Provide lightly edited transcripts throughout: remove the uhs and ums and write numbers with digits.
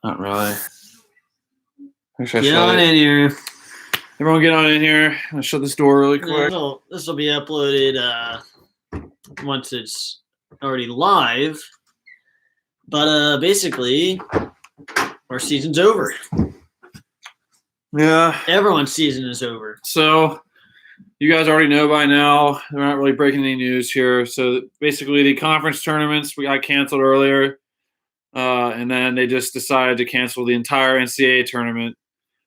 Not really. Get on in here. Everyone get on in here. I'm going to shut this door really quick. This will be uploaded once it's already live. But basically, our season's over. Yeah. Everyone's season is over. So you guys already know by now. We're not really breaking any news here. So basically the conference tournaments we got canceled earlier. And then they just decided to cancel the entire NCAA tournament.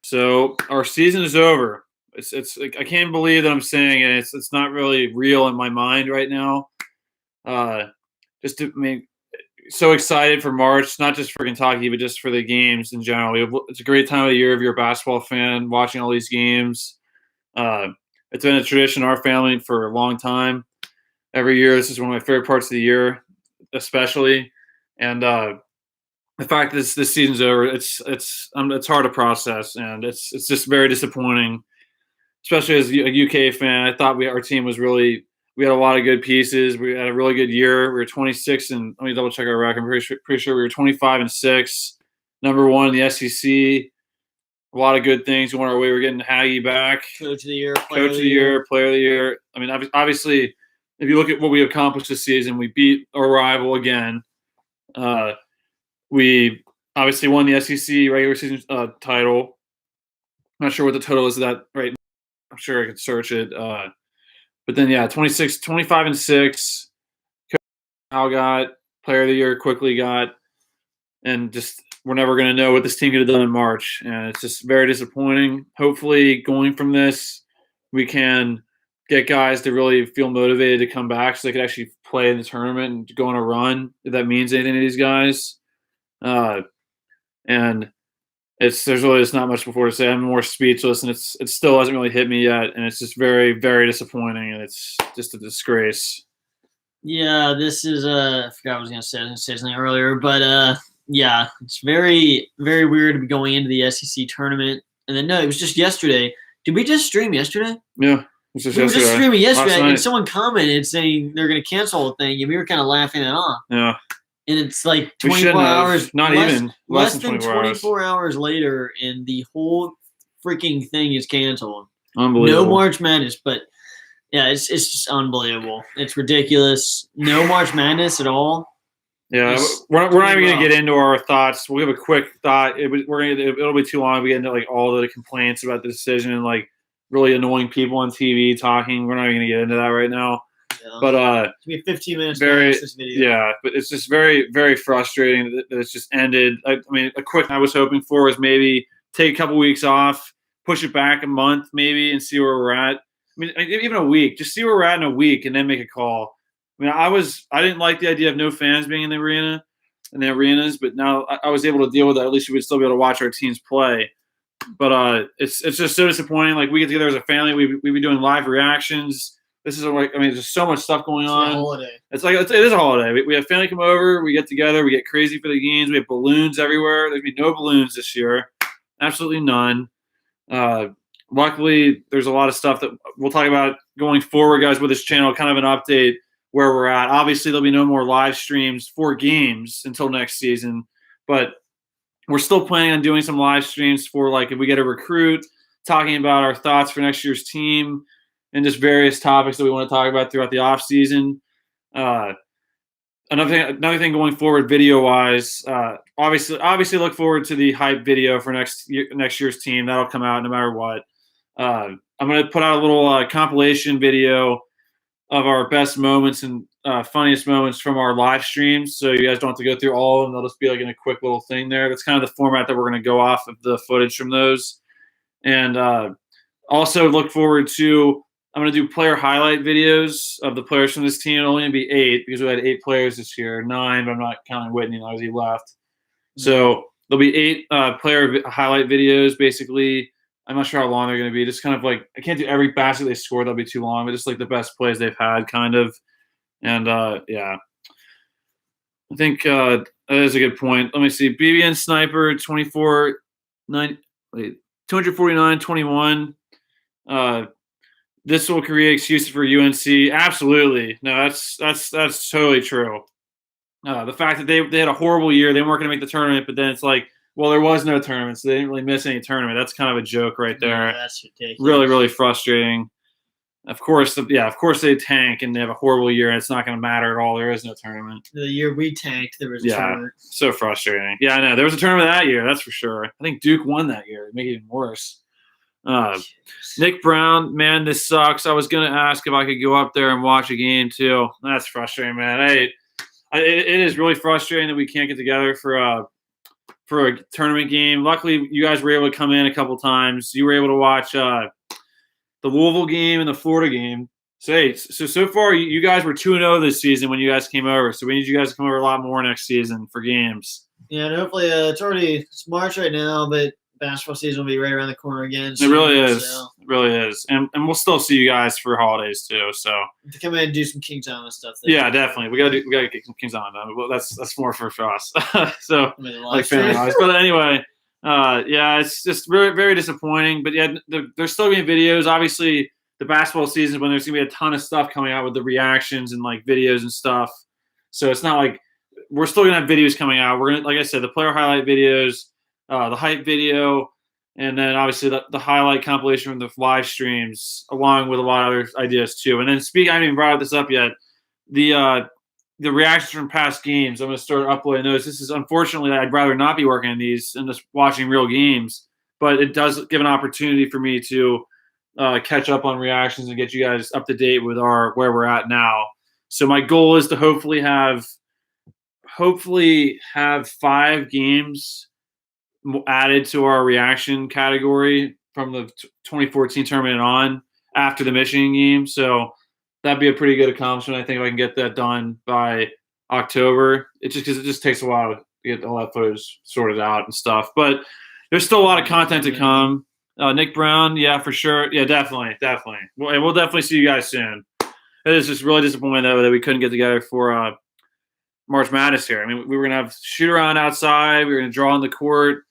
So our season is over. It's I can't believe that I'm saying it. It's not really real in my mind right now. So excited for March, not just for Kentucky, but just for the games in general. It's a great time of the year if you're a basketball fan, watching all these games. It's been a tradition in our family for a long time. Every year, this is one of my favorite parts of the year, especially. And the fact that this season's over, it's hard to process, and it's just very disappointing, especially as a UK fan. I thought our team was really. We had a lot of good pieces. We had a really good year. We were 26 and let me double check our record. I'm pretty sure we were 25-6, number one in the SEC. A lot of good things going our way. We're getting Haggy back, Coach of the year, player of the year. I mean, obviously, if you look at what we accomplished this season, we beat our rival again. We obviously won the SEC regular season title. I'm not sure what the total is of that right now. I'm sure I could search it. But then, 25-6. Al got player of the year, quickly got, and just we're never going to know what this team could have done in March, and it's just very disappointing. Hopefully, going from this, we can get guys to really feel motivated to come back, so they could actually play in the tournament and go on a run if that means anything to these guys. And there's really just not much before to say. I'm more speechless, and it still hasn't really hit me yet, and it's just very, very disappointing, and it's just a disgrace. Yeah, this is I forgot what I was gonna say. I was gonna say something earlier, but yeah, it's very, very weird to be going into the SEC tournament. And then no, it was just yesterday. Did we just stream yesterday? Yeah, we were just streaming yesterday, and someone commented saying they're gonna cancel the thing, and we were kind of laughing it off. Yeah. And it's like 24 hours. Less than 24 hours later, and the whole freaking thing is canceled. Unbelievable. No March Madness, but yeah, it's just unbelievable. It's ridiculous. No March Madness at all. Yeah, we're not even going to get into our thoughts. We'll give a quick thought. It'll be too long. We get into like all the complaints about the decision and like really annoying people on TV talking. We're not even going to get into that right now. Yeah. But it's gonna be 15 minutes. This video. Yeah, but it's just very, very frustrating that it's just ended. I mean, a quick I was hoping for was maybe take a couple weeks off, push it back a month maybe, and see where we're at. I mean, even a week, just see where we're at in a week, and then make a call. I mean, I didn't like the idea of no fans being in the arenas, but now I was able to deal with that. At least we would still be able to watch our teams play. But it's just so disappointing. Like we get together as a family, we be doing live reactions. This is there's just so much stuff going on. It's a holiday. It is a holiday. We have family come over. We get together. We get crazy for the games. We have balloons everywhere. There's be no balloons this year. Absolutely none. Luckily, there's a lot of stuff that we'll talk about going forward, guys, with this channel. Kind of an update where we're at. Obviously, there'll be no more live streams for games until next season. But we're still planning on doing some live streams for like if we get a recruit, talking about our thoughts for next year's team, and just various topics that we want to talk about throughout the off season. Another thing going forward, video wise, obviously look forward to the hype video for next year's team. That'll come out no matter what. I'm going to put out a little compilation video of our best moments and funniest moments from our live streams, so you guys don't have to go through all of them. They'll just be like in a quick little thing there. That's kind of the format that we're going to go off of the footage from those. And also look forward to. I'm going to do player highlight videos of the players from this team. It'll only be 8 because we had 8 players this year. 9, but I'm not counting Whitney as he left. So there'll be 8 player highlight videos. Basically, I'm not sure how long they're going to be. Just kind of like I can't do every basket they scored. That'll be too long. But just like the best plays they've had, kind of. And yeah, I think that is a good point. Let me see. BBN Sniper 249-21. This will create excuses for UNC. Absolutely. No, that's totally true. The fact that they had a horrible year, they weren't going to make the tournament, but then it's like Well, there was no tournament, so they didn't really miss any tournament. That's kind of a joke right there. Yeah, that's ridiculous. Really, really frustrating. Of course, of course they tank and they have a horrible year, and it's not going to matter at all. There is no tournament. The year we tanked, there was a tournament. So frustrating. Yeah, I know. There was a tournament that year, that's for sure. I think Duke won that year. It made it even worse. Nick Brown, man, this sucks. I was going to ask if I could go up there and watch a game too. That's frustrating, man. It is really frustrating that we can't get together for a tournament game. Luckily, you guys were able to come in a couple times. You were able to watch the Louisville game and the Florida game. So far, you guys were 2-0 this season when you guys came over. So we need you guys to come over a lot more next season for games. Yeah, and hopefully it's March right now, but basketball season will be right around the corner again. It really is. It really is. And we'll still see you guys for holidays too. So to come in and do some Kings Island stuff. There. Yeah, definitely. We gotta get some Kings Island done. Well, that's more for us. So like family wise. But anyway, it's just very, very disappointing. But yeah, there's still gonna be videos. Obviously, the basketball season when there's gonna be a ton of stuff coming out with the reactions and like videos and stuff. So it's not like we're still gonna have videos coming out. We're gonna, like I said, the player highlight videos, the hype video, and then obviously the highlight compilation from the live streams, along with a lot of other ideas too. And then I haven't even brought this up yet. The reactions from past games, I'm going to start uploading those. This is unfortunately, I'd rather not be working on these and just watching real games, but it does give an opportunity for me to catch up on reactions and get you guys up to date with where we're at now. So my goal is to hopefully have 5 games added to our reaction category from the 2014 tournament on after the Michigan game. So that'd be a pretty good accomplishment. I think if I can get that done by October, because it just takes a while to get all that footage sorted out and stuff. But there's still a lot of content to come. Nick Brown, yeah, for sure. Yeah, definitely. We'll definitely see you guys soon. It is just really disappointing though that we couldn't get together for March Madness here. I mean, we were gonna have shoot around outside. We were gonna draw on the court.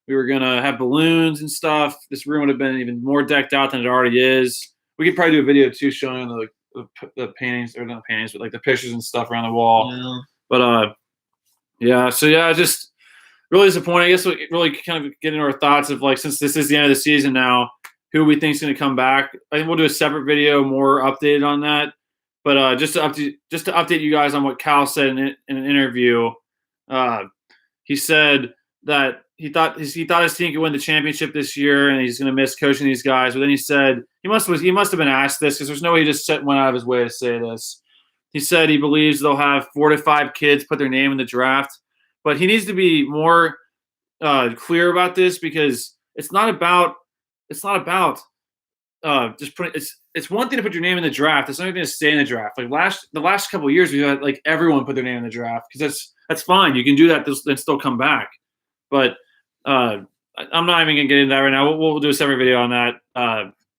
We were going to have balloons and stuff. This room would have been even more decked out than it already is. We could probably do a video, too, showing the paintings, or not paintings, but like the pictures and stuff around the wall. Yeah. But, just really disappointing. I guess we really kind of get into our thoughts of, like, since this is the end of the season now, who we think is going to come back. I think we'll do a separate video more updated on that. But just to update you guys on what Cal said in an interview, he said that he thought his team could win the championship this year, and he's going to miss coaching these guys. But then he said he must have been asked this, because there's no way he just went out of his way to say this. He said he believes they'll have 4 to 5 kids put their name in the draft, but he needs to be more clear about this, because it's not about just putting. It's one thing to put your name in the draft. It's another thing to stay in the draft. Like the last couple of years, we had like everyone put their name in the draft, because that's fine. You can do that and still come back. But I'm not even going to get into that right now. We'll do a separate video on that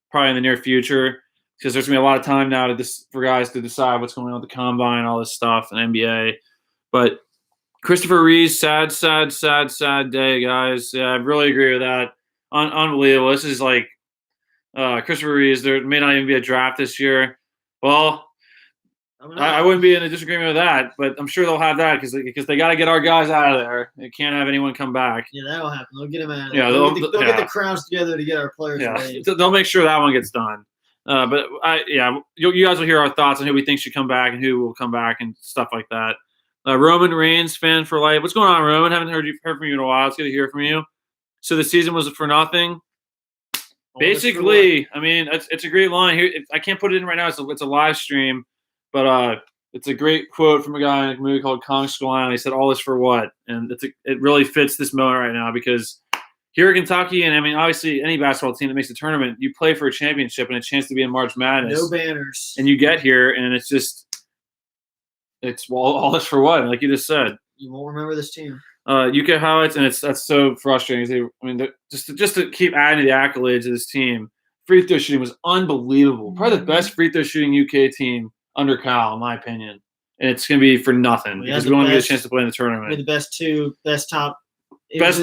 probably in the near future, because there's going to be a lot of time now for guys to decide what's going on with the combine, all this stuff, and NBA. But Christopher Reeves, sad day, guys. Yeah, I really agree with that. Unbelievable. This is like Christopher Reeves. There may not even be a draft this year. Well, I wouldn't be in a disagreement with that, but I'm sure they'll have that because they got to get our guys out of there. They can't have anyone come back. Yeah, that'll happen. They'll get them out of there. Yeah, they'll get the crowds together to get our players. Yeah, they'll make sure that one gets done. But you guys will hear our thoughts on who we think should come back and who will come back and stuff like that. Roman Reigns, fan for life. What's going on, Roman? Haven't heard from you in a while. It's good to hear from you. So the season was for nothing. Basically, I mean, it's a great line here. I can't put it in right now. It's a live stream. But it's a great quote from a guy in a movie called Kong Skull Island. He said, "All this for what?" And it really fits this moment right now, because here at Kentucky, and I mean, obviously any basketball team that makes the tournament, you play for a championship and a chance to be in March Madness. No banners. And you get here, and it's all this for what? Like you just said. You won't remember this team. UK highlights, and that's so frustrating. I mean, just to keep adding to the accolades of this team, free throw shooting was unbelievable. Probably the best free throw shooting UK team under Cal, in my opinion. And it's going to be for nothing because we won't get a chance to play in the tournament. We're the best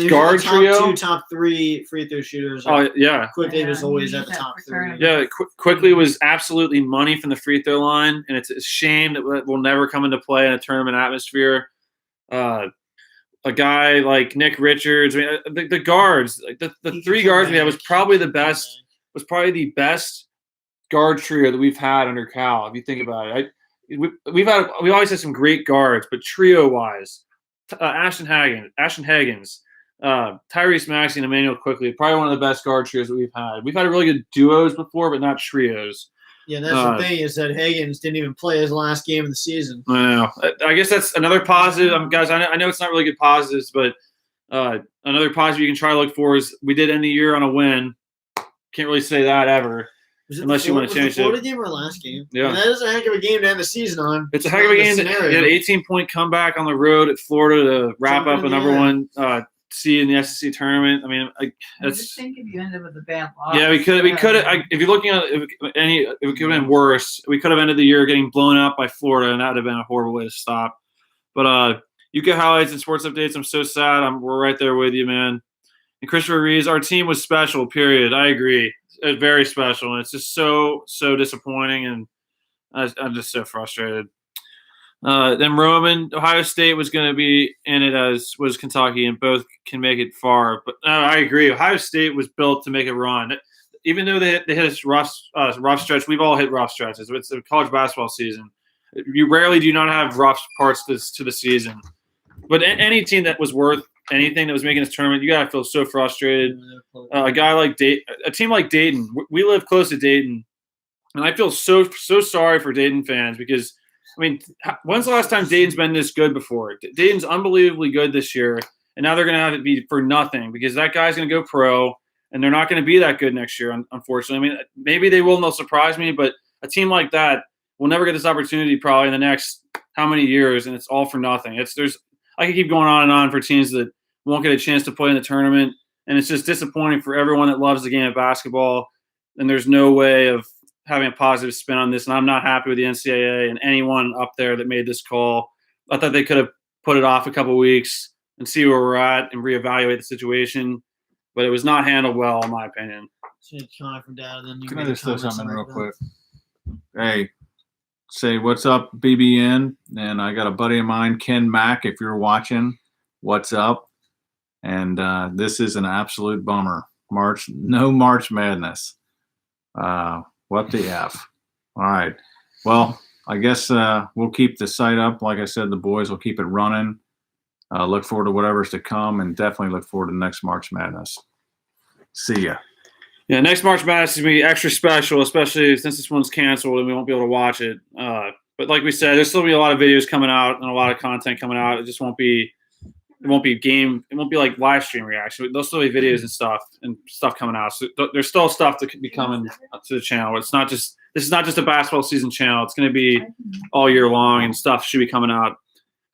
guard trio? Top 3 free throw shooters. Oh, yeah. Quickly was always at the top 3. Yeah, Quickly was absolutely money from the free throw line, and it's a shame that will never come into play in a tournament atmosphere. a guy like Nick Richards. I mean, the guards, like the three guards we had was probably the best. Was probably the best guard trio that we've had under Cal. If you think about it, we always had some great guards, but trio wise, Ashton Hagens, Tyrese Maxey, and Emmanuel Quickly, probably one of the best guard trios that we've had. We've had really good duos before, but not trios. Yeah, that's the thing is that Hagens didn't even play his last game of the season. I know. I guess that's another positive. Guys, I know it's not really good positives, but another positive you can try to look for is we did end the year on a win. Can't really say that ever. Unless you want to change it. Florida game or last game? Yeah. And that is a heck of a game to end the season on. It's a heck of a game. He had an 18-point comeback on the road at Florida to wrap up a number one seed in the SEC tournament. I mean, I just think if you end up with a bad loss. Yeah, we could. If you're looking at if it could have been worse. We could have ended the year getting blown out by Florida, and that would have been a horrible way to stop. But UK highlights and sports updates. I'm so sad. We're right there with you, man. And Christopher Reeves, our team was special. Period. I agree. It's very special, and it's just so disappointing, and I'm just so frustrated. Then Roman, Ohio State was going to be in it, as was Kentucky, and both can make it far. But I agree. Ohio State was built to make a run. Even though they hit a rough stretch, we've all hit rough stretches. It's a college basketball season. You rarely do not have rough parts to the season. But any team that was worth anything that was making this tournament, you got to feel so frustrated. A guy like a team like Dayton, we live close to Dayton, and I feel so sorry for Dayton fans because, I mean, when's the last time Dayton's been this good before? Dayton's unbelievably good this year, and now they're going to have it be for nothing because that guy's going to go pro, and they're not going to be that good next year, unfortunately. I mean, maybe they will, and they'll surprise me, but a team like that will never get this opportunity probably in the next how many years, and it's all for nothing. I could keep going on and on for teams that won't get a chance to play in the tournament, and it's just disappointing for everyone that loves the game of basketball, and there's no way of having a positive spin on this, and I'm not happy with the NCAA and anyone up there that made this call. I thought they could have put it off a couple weeks and see where we're at and reevaluate the situation, but it was not handled well, in my opinion. Can I just throw something real quick? Hey, say what's up, BBN, and I got a buddy of mine, Ken Mack, if you're watching, what's up? And this is an absolute bummer. No March Madness. What the F? All right. Well, I guess we'll keep the site up. Like I said, the boys will keep it running. Look forward to whatever's to come, and definitely look forward to next March Madness. See ya. Yeah, next March Madness is going to be extra special, especially since this one's canceled and we won't be able to watch it. But like we said, there's still going to be a lot of videos coming out and a lot of content coming out. It just won't be – it won't be like live stream reaction. There'll still be videos and stuff coming out. So there's still stuff that could be coming to the channel. This is not just a basketball season channel. It's going to be all year long, and stuff should be coming out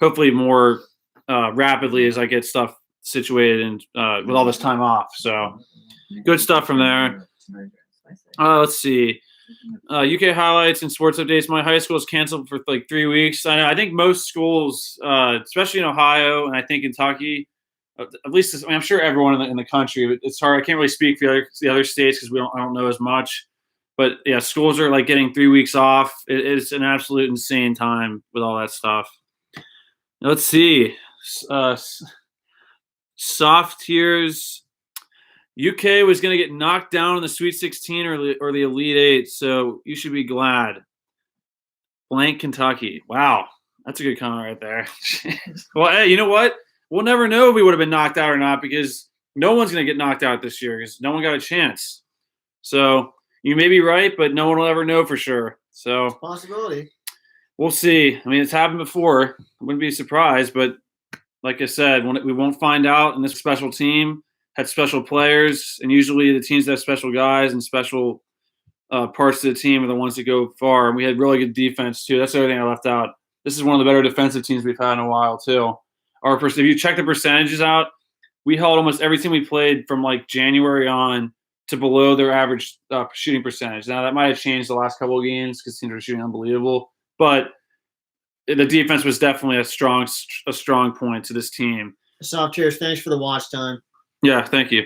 hopefully more rapidly as I get stuff situated and with all this time off. So good stuff from there. Let's see. UK highlights and sports updates. My high school is canceled for like 3 weeks. I think most schools, especially in Ohio and I think Kentucky, at least I'm sure everyone in the country. But it's hard. I can't really speak for the other states because I don't know as much. But yeah, schools are like getting 3 weeks off. It's an absolute insane time with all that stuff. Let's see. Soft tiers. UK was going to get knocked down in the Sweet 16 or the Elite Eight, so you should be glad. Blank Kentucky. Wow, that's a good comment right there. Well, hey, you know what? We'll never know if we would have been knocked out or not because no one's going to get knocked out this year because no one got a chance. So you may be right, but no one will ever know for sure. So It's a possibility. We'll see. I mean, it's happened before. I wouldn't be surprised, but like I said, we won't find out. And this special team had special players, and usually the teams that have special guys and special parts of the team are the ones that go far. And we had really good defense too. That's the other thing I left out. This is one of the better defensive teams we've had in a while too. If you check the percentages out, we held almost every team we played from like January on to below their average shooting percentage. Now that might have changed the last couple of games because teams are shooting unbelievable, but the defense was definitely a strong point to this team. Soft cheers. Thanks for the watch time. Yeah, thank you.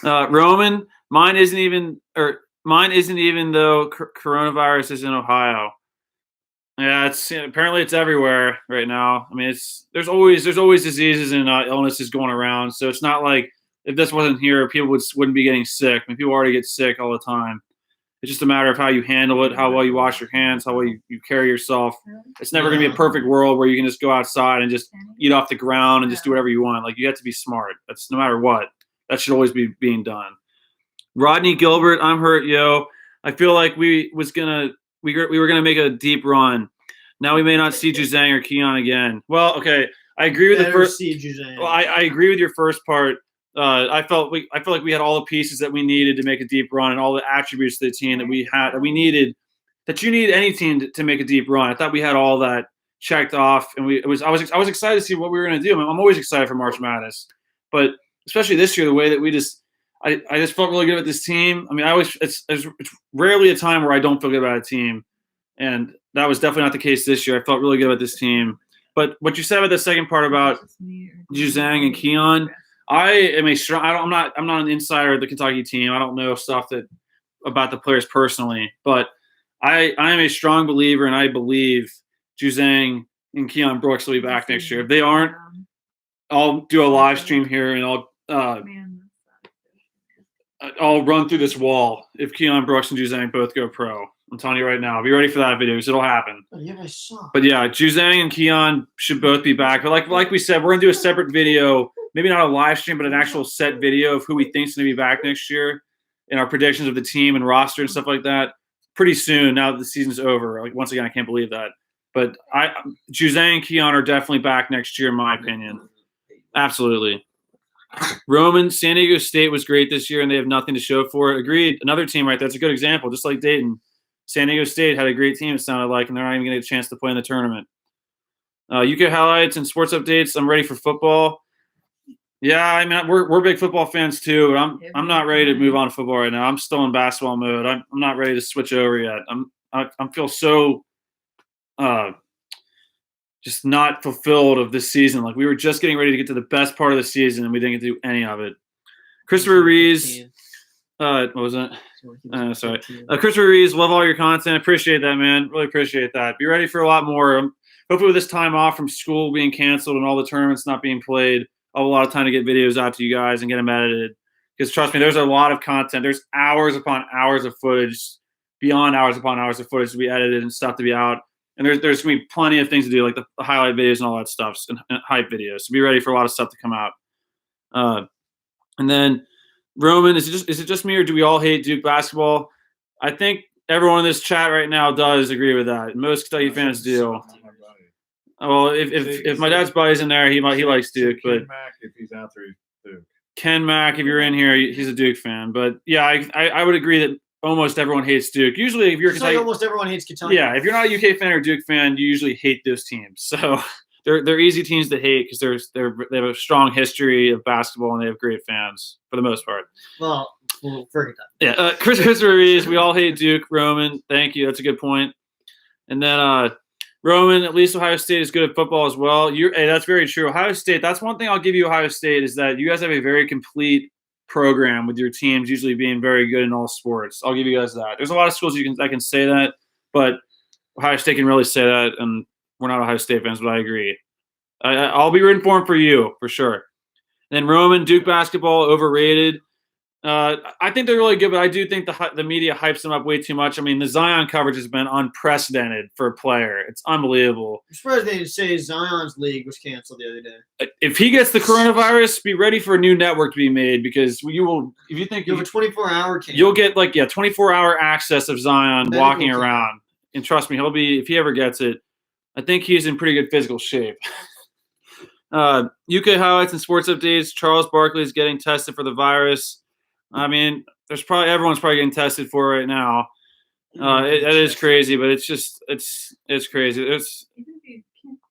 Roman, mine isn't even though coronavirus is in Ohio. Yeah, apparently it's everywhere right now. I mean, there's always diseases and illnesses going around. So it's not like if this wasn't here, people wouldn't be getting sick. I mean, people already get sick all the time. It's just a matter of how you handle it, how well you wash your hands, how well you carry yourself. It's never going to be a perfect world where you can just go outside and just eat off the ground and just do whatever you want. Like, you have to be smart. That's no matter what. That should always be being done. Rodney Gilbert, I'm hurt, yo. I feel like we were gonna make a deep run. Now we may not see Juzang or Keon again. Well, okay, I agree with the first. Well, I agree with your first part. I felt like we had all the pieces that we needed to make a deep run and all the attributes of the team that we needed. That you need any team to make a deep run. I thought we had all that checked off, and I was excited to see what we were gonna do. I mean, I'm always excited for March Madness, but especially this year, the way that I just felt really good with this team. I mean, it's rarely a time where I don't feel good about a team, and that was definitely not the case this year. I felt really good about this team. But what you said about the second part about Juzang and Keon, I'm not an insider of the Kentucky team. I don't know stuff about the players personally, but I am a strong believer, and I believe Juzang and Keon Brooks will be back next year. If they aren't, I'll do a live stream here, and I'll run through this wall if Keon Brooks and Juzang both go pro. I'm telling you right now. Be ready for that video because it'll happen. But yeah, Juzang and Keon should both be back. But like we said, we're going to do a separate video, maybe not a live stream, but an actual set video of who we think is going to be back next year and our predictions of the team and roster and stuff like that pretty soon now that the season's over. Like, once again, I can't believe that. But Juzang and Keon are definitely back next year in my opinion. Absolutely. Roman, San Diego State was great this year, and they have nothing to show for it. Agreed. Another team right there. That's a good example. Just like Dayton, San Diego State had a great team, it sounded like, and they're not even going to get a chance to play in the tournament. UK highlights and sports updates. I'm ready for football. Yeah, I mean, we're big football fans too, but I'm not ready to move on to football right now. I'm still in basketball mode. I'm not ready to switch over yet. I feel so just not fulfilled of this season. Like, we were just getting ready to get to the best part of the season, and we didn't get to do any of it. Christopher Rees, what was that? Sorry. Christopher Rees, love all your content. Appreciate that, man. Really appreciate that. Be ready for a lot more. Hopefully with this time off from school being canceled and all the tournaments not being played, I'll have a lot of time to get videos out to you guys and get them edited. Because trust me, there's a lot of content. There's hours upon hours of footage, beyond hours upon hours of footage to be edited and stuff to be out. And there's going to be plenty of things to do, like the highlight videos and all that stuff, and hype videos. So be ready for a lot of stuff to come out. And then Roman, is it just me, or do we all hate Duke basketball? I think everyone in this chat right now does agree with that. Most Kentucky fans do. Well, if my dad's buddy's in there, he likes Duke. But Ken Mack, if he's out there, he's Duke. Ken Mack, if you're in here, he's a Duke fan. But yeah, I would agree that almost everyone hates Duke. Usually, if you're Kentucky, like almost everyone hates Kentucky. Yeah, if you're not a UK fan or Duke fan, you usually hate those teams. So they're easy teams to hate because they have a strong history of basketball and they have great fans for the most part. Well, forget that. Yeah, Christopher Rees, we all hate Duke. Roman, thank you. That's a good point. And then Roman, at least Ohio State is good at football as well. Hey, that's very true. Ohio State, that's one thing I'll give you Ohio State is that you guys have a very complete program with your teams usually being very good in all sports. I'll give you guys that. There's a lot of schools that can say that, but Ohio State can really say that, and we're not Ohio State fans, but I agree. I'll be rooting for them for you, for sure. And then Roman, Duke basketball, overrated. I think they're really good, but I do think the media hypes them up way too much. I mean, the Zion coverage has been unprecedented for a player. It's unbelievable. I'm surprised they didn't say Zion's league was canceled the other day. If he gets the coronavirus, be ready for a new network to be made because you will. If you think you have a 24-hour camp, you'll get 24-hour access of Zion walking around. And trust me, he'll be, if he ever gets it, I think he's in pretty good physical shape. UK highlights and sports updates. Charles Barkley is getting tested for the virus. I mean, everyone's probably getting tested for it right now. It is crazy, but it's crazy.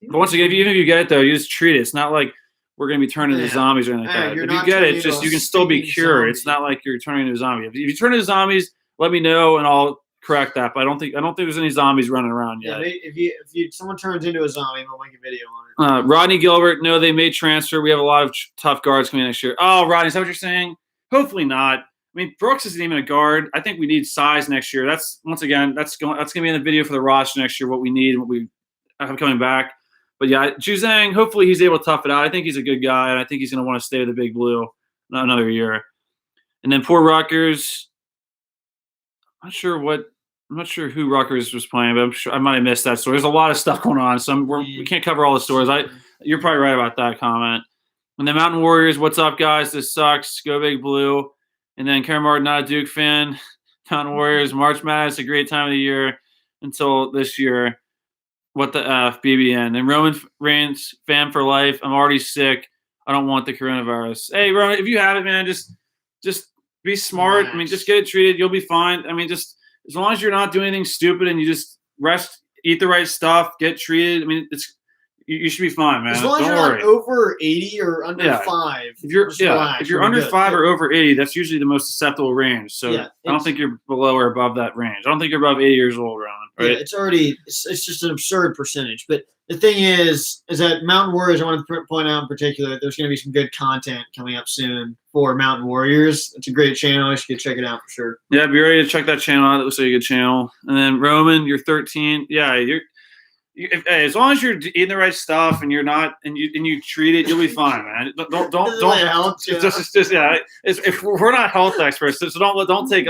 But once again, even if you get it though, you just treat it. It's not like we're going to be turning into zombies or anything like that. If you get it, you can still be cured. Zombie. It's not like you're turning into a zombie. If you turn into zombies, let me know and I'll correct that. But I don't think there's any zombies running around yet. Yeah, if someone turns into a zombie, we'll make a video on it. Rodney Gilbert, no, they may transfer. We have a lot of tough guards coming next year. Oh, Rodney, is that what you're saying? Hopefully not. I mean, Brooks isn't even a guard. I think we need size next year. That's going to be in the video for the roster next year. What we need and what we have coming back. But yeah, Juzang, hopefully he's able to tough it out. I think he's a good guy, and I think he's going to want to stay with the Big Blue another year. And then poor Rutgers. I'm not sure who Rutgers was playing, but I'm sure I might have missed that story. There's a lot of stuff going on, so we can't cover all the stories. You're probably right about that comment. And the Mountain Warriors, what's up, guys? This sucks. Go Big Blue. And then Karen Martin, not a Duke fan. Mountain Warriors, March Madness, a great time of the year until this year. What the F, BBN. And Roman Reigns, fan for life. I'm already sick. I don't want the coronavirus. Hey, Roman, if you have it, man, just be smart. I mean, just get it treated. You'll be fine. I mean, just as long as you're not doing anything stupid and you just rest, eat the right stuff, get treated. I mean, you should be fine, man. As long as you're not over 80 or under 5. If you're under 5 or over 80, that's usually the most acceptable range. So I don't think you're below or above that range. I don't think you're above 80 years old, Roman. Right? Yeah, it's just an absurd percentage. But the thing is that Mountain Warriors, I want to point out in particular, there's going to be some good content coming up soon for Mountain Warriors. It's a great channel. You should check it out for sure. Yeah, be ready to check that channel out. It looks like a good channel. And then Roman, you're 13. Yeah, hey, as long as you're eating the right stuff and you're not and you treat it, you'll be fine, man. Don't. If we're not health experts, so don't take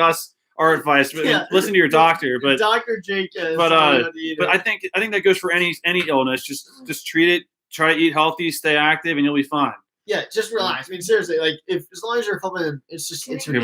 our advice. Listen to your doctor. But Dr. Jenkins. But I think that goes for any illness. Just treat it. Try to eat healthy, stay active, and you'll be fine. Yeah, just relax. I mean, seriously, like as long as you're helping, it's such a To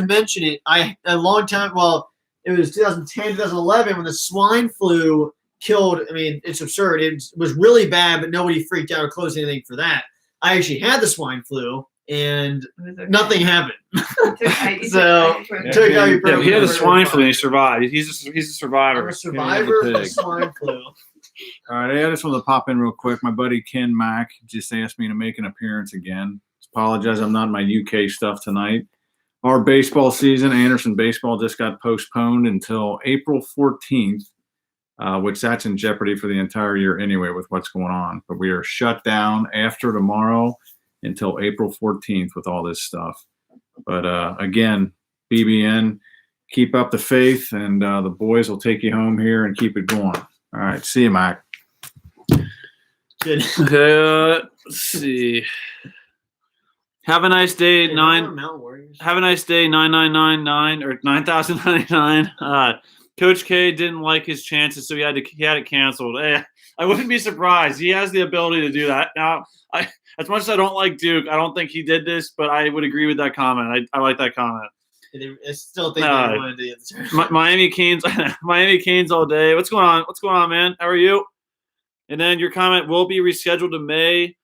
mention it, a long time. Well, it was 2010, 2011 when the swine flu killed. I mean, it's absurd. It was really bad, but nobody freaked out or closed anything for that. I actually had the swine flu, and nothing happened. He had the swine flu and he survived. He's a survivor. I'm a survivor of the swine flu. All right, I just want to pop in real quick. My buddy Ken Mack just asked me to make an appearance again. Apologize, I'm not in my UK stuff tonight. Our baseball season, Anderson baseball, just got postponed until April 14th, which that's in jeopardy for the entire year anyway with what's going on. But we are shut down after tomorrow until April 14th with all this stuff. But again, BBN, keep up the faith, and the boys will take you home here and keep it going. All right, see you, Mac. Good. Let's see. Have a nice day, Have a nice day, 9999 or 9099. Coach K didn't like his chances, so he had it canceled. Hey, I wouldn't be surprised. He has the ability to do that. Now, as much as I don't like Duke, I don't think he did this, but I would agree with that comment. I like that comment. I still think they wanted to get the Miami Canes all day. What's going on? What's going on, man? How are you? And then your comment will be rescheduled to May.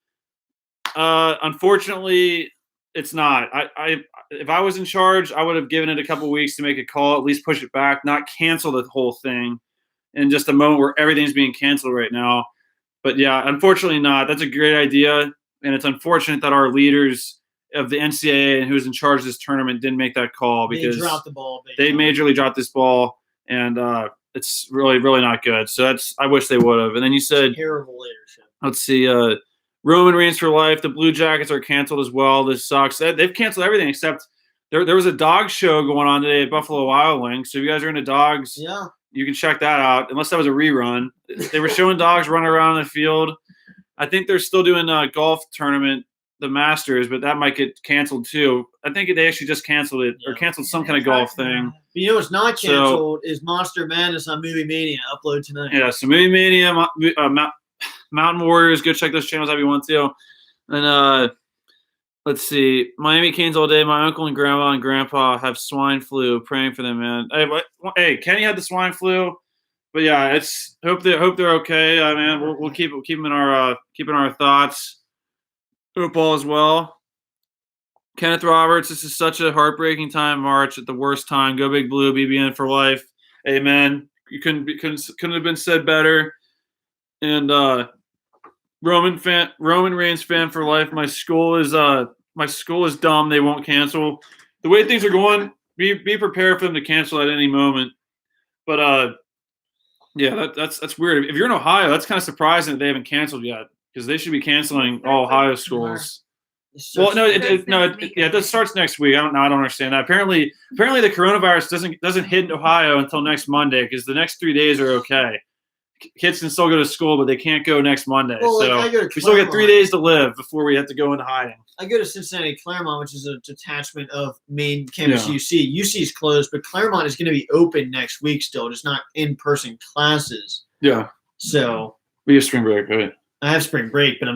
Unfortunately, it's not. If I was in charge, I would have given it a couple weeks to make a call, at least push it back, not cancel the whole thing in just a moment where everything's being canceled right now. But yeah, unfortunately not. That's a great idea, and it's unfortunate that our leaders of the NCAA and who's in charge of this tournament didn't make that call because they dropped the ball. They majorly dropped this ball, and it's really, really not good. So I wish they would have. And then you said terrible leadership. Let's see. Roman Reigns for life. The Blue Jackets are canceled as well. This sucks. They've canceled everything except there was a dog show going on today at Buffalo Wild Wings. So if you guys are into dogs, you can check that out. Unless that was a rerun. They were showing dogs running around in the field. I think they're still doing a golf tournament, the Masters, but that might get canceled too. I think they actually just canceled it or canceled some kind of golf thing. But you know what's not canceled is Monster Madness on Movie Mania. Upload tonight. Yeah, so Movie Mania, Mountain Warriors, go check those channels if you want to. And let's see, Miami Canes all day. My uncle and grandma and grandpa have swine flu. Praying for them, man. Hey, Kenny had the swine flu, but yeah, hope they're okay. Man, we'll keep them in our thoughts. Football as well. Kenneth Roberts, this is such a heartbreaking time. March at the worst time. Go Big Blue, BBN for life. Amen. You couldn't have been said better. And Roman Reigns fan for life. My school is dumb. They won't cancel. The way things are going, be prepared for them to cancel at any moment. But yeah, that's weird. If you're in Ohio, that's kind of surprising that they haven't canceled yet because they should be canceling all Ohio schools. Well, no, it starts next week. I don't understand that. Apparently the coronavirus doesn't hit Ohio until next Monday because the next 3 days are okay. Kids can still go to school, but they can't go next Monday. Well, so I go to we still get 3 Claremont. days to live before we have to go into hiding. I go to Cincinnati Claremont, which is a detachment of main campus Yeah. UC. UC is closed, but Claremont is going to be open next week still, just not in-person classes. Yeah. So We have spring break, right? I have spring break, but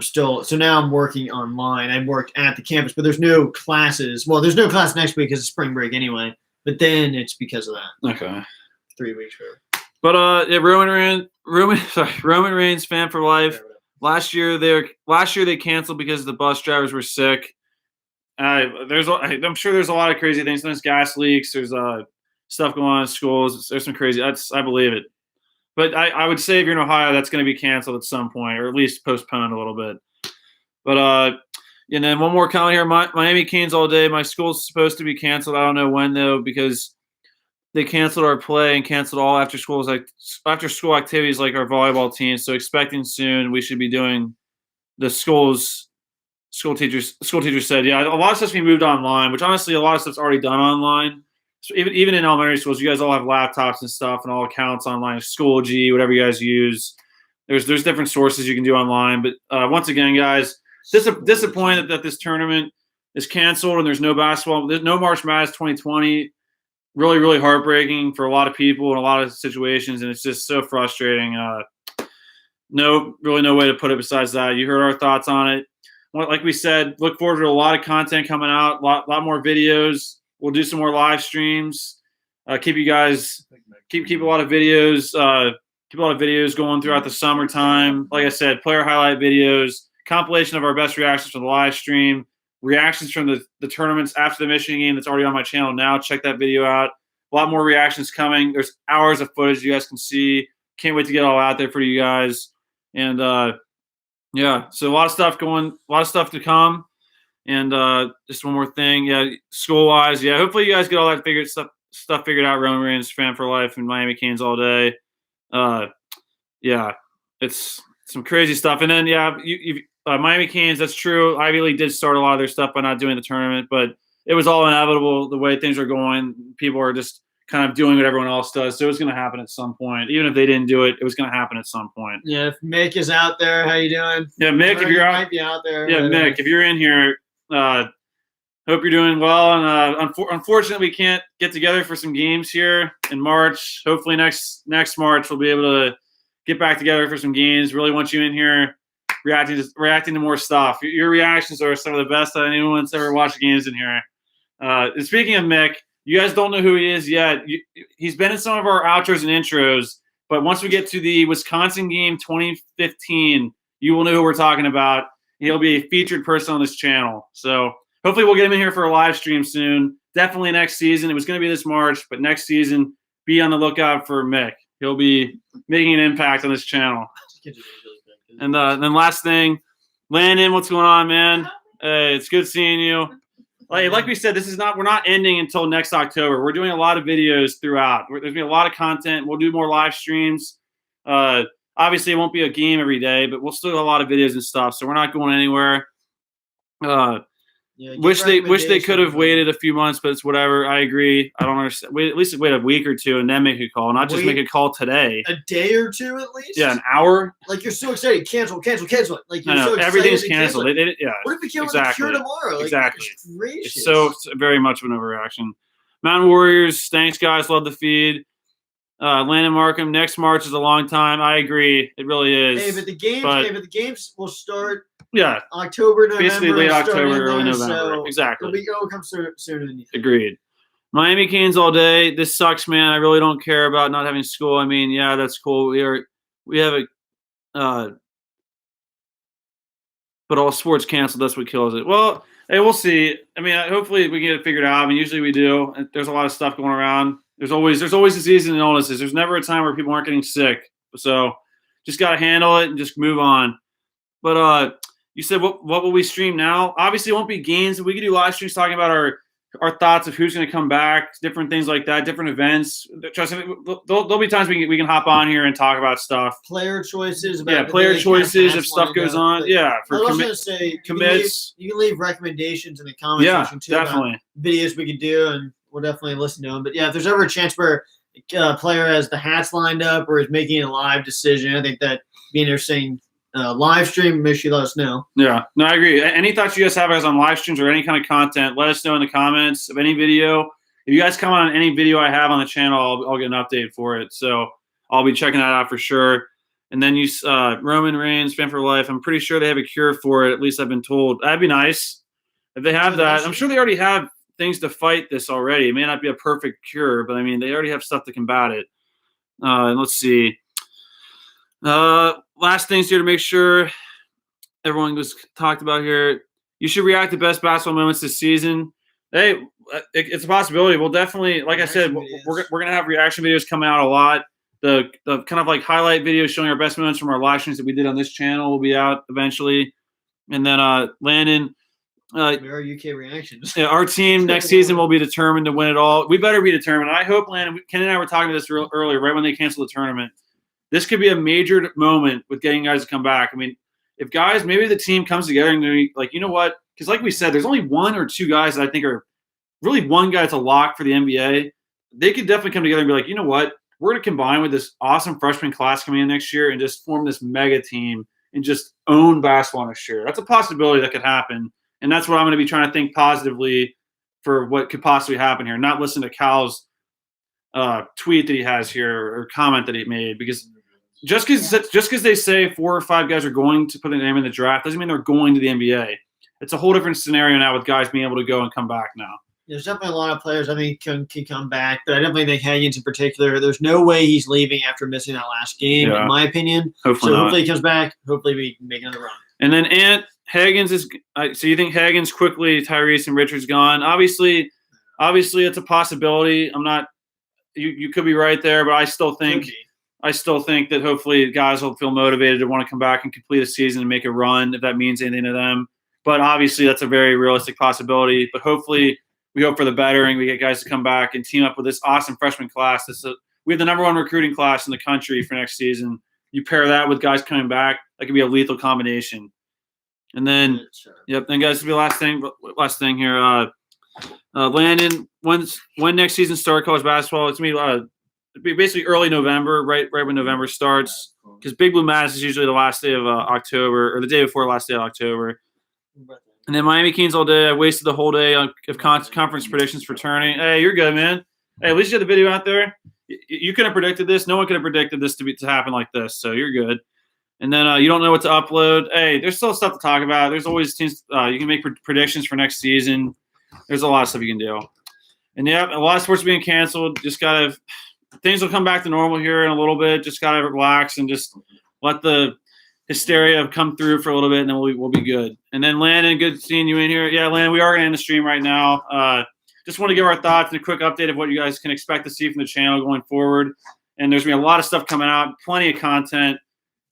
now I'm working online. I worked at the campus, but there's no classes. Well, there's no class next week because it's spring break anyway. But then it's because of that. Okay. 3 weeks for. But Roman Reigns fan for life. Last year they canceled because the bus drivers were sick. I'm sure there's a lot of crazy things. There's gas leaks. There's stuff going on in schools. There's some crazy. I believe it. But I would say if you're in Ohio, that's going to be canceled at some point, or at least postponed a little bit. But and then one more comment here: Miami Canes all day. My school's supposed to be canceled. I don't know when though, because they canceled our play and canceled all after school activities like our volleyball team. So expecting soon, we should be doing the school teachers said, yeah, a lot of stuff's being moved online, which honestly, a lot of stuff's already done online. So even in elementary schools, you guys all have laptops and stuff and all accounts online, Schoology, whatever you guys use. There's different sources you can do online. But once again, guys, disappointed that this tournament is canceled and there's no basketball. There's no March Madness 2020. Really, really heartbreaking for a lot of people in a lot of situations, and it's just so frustrating. No way to put it besides that. You heard our thoughts on it. Like we said, look forward to a lot of content coming out, a lot more videos. We'll do some more live streams. Keep a lot of videos. Keep a lot of videos going throughout the summertime. Like I said, player highlight videos, compilation of our best reactions from the live stream. Reactions from the tournaments after the Michigan game that's already on my channel now. Check that video out. A lot more reactions coming. There's hours of footage you guys can see. Can't wait to get it all out there for you guys. And yeah, so a lot of stuff to come. And just one more thing, yeah, school-wise, yeah, hopefully you guys get all that stuff figured out. Roman Reigns fan for life and Miami Canes all day. Yeah, it's some crazy stuff. And then yeah, Miami Canes, that's true. Ivy League did start a lot of their stuff by not doing the tournament, but it was all inevitable the way things are going. People are just kind of doing what everyone else does. So it was going to happen at some point. Even if they didn't do it, it was going to happen at some point. Yeah, if Mick is out there, how you doing? Yeah, Mick, if you're out, might be out there. yeah, Mick, if you're in here, hope you're doing well. And unfortunately, we can't get together for some games here in March. Hopefully next March we'll be able to get back together for some games. Really want you in here. Reacting to more stuff. Your reactions are some of the best that anyone's ever watched games in here. And speaking of Mick, you guys don't know who he is yet. He's been in some of our outros and intros, but once we get to the Wisconsin game 2015, you will know who we're talking about. He'll be a featured person on this channel. So hopefully we'll get him in here for a live stream soon. Definitely next season. It was going to be this March, but next season, be on the lookout for Mick. He'll be making an impact on this channel. And then last thing, Landon, what's going on, man? It's good seeing you. Like we said, we're not ending until next October. We're doing a lot of videos throughout. There's gonna be a lot of content. We'll do more live streams. Obviously, it won't be a game every day, but we'll still do a lot of videos and stuff. So we're not going anywhere. Yeah, wish they could have waited a few months, but it's whatever. I agree. I don't understand. At least wait a week or two and then make a call, not just make a call today. A day or two at least. Yeah, an hour. Like you're so excited, cancel. Like you're so excited. Everything's canceled. Yeah. What if we came exactly. with a cure tomorrow? Like, exactly. It's it's very much of an overreaction. Mountain Warriors, thanks guys. Love the feed. Landon Markham, next March is a long time. I agree. It really is. Hey, but the games will start. Yeah, October, November, basically late October, early November. So exactly. It'll come sooner than you think. Agreed. Miami Canes all day. This sucks, man. I really don't care about not having school. I mean, yeah, that's cool. We have a but all sports canceled. That's what kills it. Well, hey, we'll see. I mean, hopefully we can get it figured out. I mean, usually we do. There's a lot of stuff going around. There's always a season and illnesses. There's never a time where people aren't getting sick. So just got to handle it and just move on. But you said what will we stream now? Obviously, it won't be games. We can do live streams talking about our our thoughts of who's going to come back, different things like that, different events. Trust me, there'll be times we can hop on here and talk about stuff. Player choices. Player choices if stuff goes on. For I was going to say commits. You can leave recommendations in the comment section too. Definitely. Videos we could do, and we'll definitely listen to them. But if there's ever a chance where a player has the hats lined up or is making a live decision, I think that being interesting. Live stream, make sure you let us know. Yeah, no, I agree. Any thoughts you guys have on live streams or any kind of content, let us know in the comments of any video. If you guys comment on any video I have on the channel, I'll get an update for it. So I'll be checking that out for sure. And then Roman Reigns, Fan for Life. I'm pretty sure they have a cure for it. At least I've been told. That'd be nice if they have that. I'm sure they already have things to fight this already. It may not be a perfect cure, but I mean they already have stuff to combat it. And let's see. Last things here to make sure everyone was talked about here. You should react to best basketball moments this season. Hey, it's a possibility. We'll definitely, like I said, we're gonna have reaction videos coming out a lot. The kind of like highlight videos showing our best moments from our live streams that we did on this channel will be out eventually. And then Landon. Our UK reactions. Yeah, our team next season will be determined to win it all. We better be determined. I hope, Landon. Ken and I were talking about this earlier, right when they canceled the tournament. This could be a major moment with getting guys to come back. I mean, if guys, maybe the team comes together and they're like, you know what? Because like we said, there's only one or two guys that I think are really one guy that's a lock for the NBA. They could definitely come together and be like, you know what? We're going to combine with this awesome freshman class coming in next year and just form this mega team and just own basketball next year. That's a possibility that could happen. And that's what I'm going to be trying to think positively for what could possibly happen here. Not listen to Cal's tweet that he has here or comment that he made, because just because they say 4 or 5 guys are going to put their name in the draft doesn't mean they're going to the NBA. It's a whole different scenario now with guys being able to go and come back now. There's definitely a lot of players I think can come back, but I definitely think Higgins in particular, there's no way he's leaving after missing that last game, in my opinion. Hopefully he comes back. Hopefully we can make another run. And then Higgins is so you think Higgins quickly, Tyrese and Richards gone? Obviously it's a possibility. I'm not you could be right there, but I still think that hopefully guys will feel motivated to want to come back and complete a season and make a run if that means anything to them. But obviously that's a very realistic possibility. But hopefully we hope for the better and we get guys to come back and team up with this awesome freshman class. We have the #1 recruiting class in the country for next season. You pair that with guys coming back, that could be a lethal combination. And then, then guys, this will be the last thing here. Landon, when next season start college basketball? It's going to be basically early November, right when November starts, because Big Blue Madness is usually the last day of October or the day before last day of October. And then Miami Kings all day. I wasted the whole day of conference predictions for Tourney. Hey, you're good, man. Hey, at least you had the video out there. You could have predicted this. No one could have predicted this to happen like this, so you're good. And then you don't know what to upload. Hey, there's still stuff to talk about. There's always teams. You can make predictions for next season. There's a lot of stuff you can do. And a lot of sports are being canceled. Just gotta things will come back to normal here in a little bit. Just gotta relax and just let the hysteria come through for a little bit, and then we'll be good. And then Landon, good seeing you in here. Yeah, Landon, we are gonna end the stream right now. Just want to give our thoughts and a quick update of what you guys can expect to see from the channel going forward. And there's gonna be a lot of stuff coming out, plenty of content.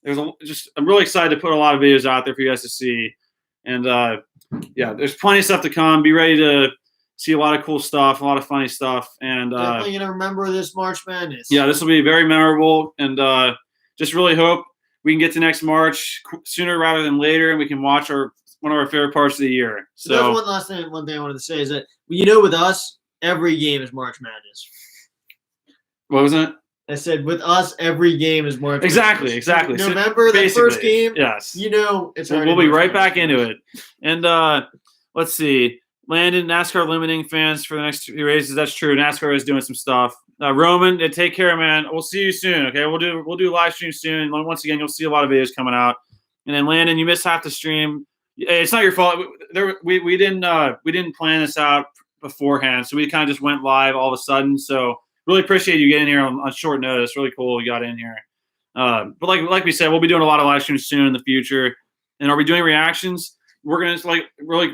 I'm really excited to put a lot of videos out there for you guys to see. And there's plenty of stuff to come. Be ready to see a lot of cool stuff, a lot of funny stuff. And definitely gonna remember this March Madness. Yeah, this will be very memorable. And just really hope we can get to next March sooner rather than later, and we can watch one of our favorite parts of the year. So one thing I wanted to say is that with us, every game is March Madness. What was it? I said, with us, every game is March Madness. Exactly. November, the first game. Yes. It's we'll be right back into it. And let's see. Landon, NASCAR limiting fans for the next 2 races. That's true. NASCAR is doing some stuff. Roman, take care, man. We'll see you soon. Okay, we'll do live stream soon. Once again, you'll see a lot of videos coming out. And then Landon, you missed half the stream. It's not your fault. We didn't plan this out beforehand, so we kind of just went live all of a sudden. So really appreciate you getting here on short notice. Really cool you got in here. But like we said, we'll be doing a lot of live streams soon in the future. And are we doing reactions? We're gonna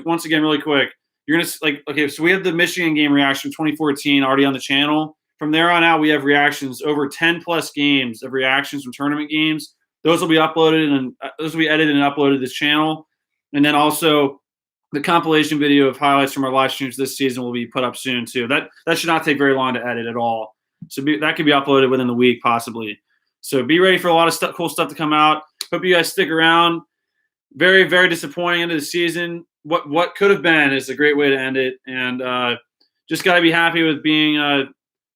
once again really quick. You're gonna okay. So we have the Michigan game reaction 2014 already on the channel. From there on out, we have reactions over 10 plus games of reactions from tournament games. Those will be uploaded and those will be edited and uploaded to this channel. And then also the compilation video of highlights from our live streams this season will be put up soon too. That should not take very long to edit at all. So that could be uploaded within the week possibly. So be ready for a lot of cool stuff to come out. Hope you guys stick around. Very, very disappointing end of the season. What could have been is a great way to end it, and just got to be happy with being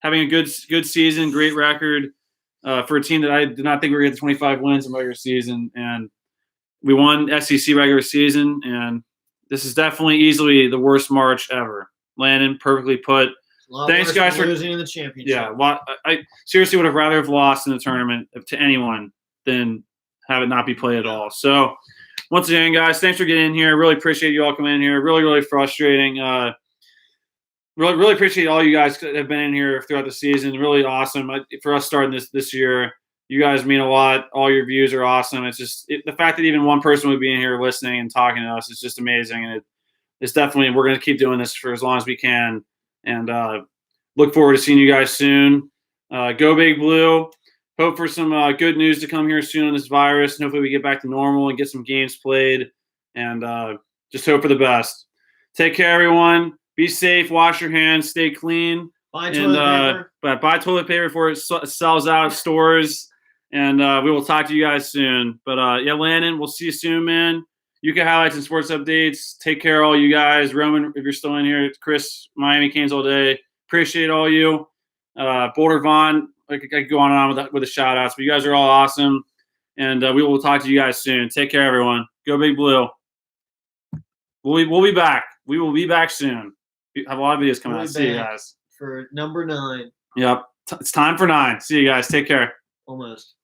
having a good season, great record for a team that I did not think we were going to get 25 wins in regular season, and we won SEC regular season, and this is definitely easily the worst March ever. Landon, perfectly put. Thanks, guys, for losing in the championship. Yeah, I seriously would have rather have lost in the tournament to anyone than have it not be played at all. So, once again, guys, thanks for getting in here. Really appreciate you all coming in here. Really, really frustrating. Really appreciate all you guys that have been in here throughout the season. Really awesome for us starting this year. You guys mean a lot. All your views are awesome. It's just the fact that even one person would be in here listening and talking to us is just amazing. And it's definitely, we're going to keep doing this for as long as we can. And look forward to seeing you guys soon. Go Big Blue. Hope for some good news to come here soon on this virus. And hopefully we get back to normal and get some games played. And just hope for the best. Take care, everyone. Be safe. Wash your hands. Stay clean. Buy toilet paper. But buy toilet paper before it sells out of stores. And we will talk to you guys soon. But yeah, Landon, we'll see you soon, man. UK highlights and sports updates. Take care, all you guys. Roman, if you're still in here. Chris, Miami Canes all day. Appreciate all you. Boulder Vaughn, I could go on and on with the shout outs, but you guys are all awesome. And we will talk to you guys soon. Take care, everyone. Go Big Blue. We'll be back. We will be back soon. We have a lot of videos coming out. See you guys. For number 9. Yep. It's time for 9. See you guys. Take care. Almost.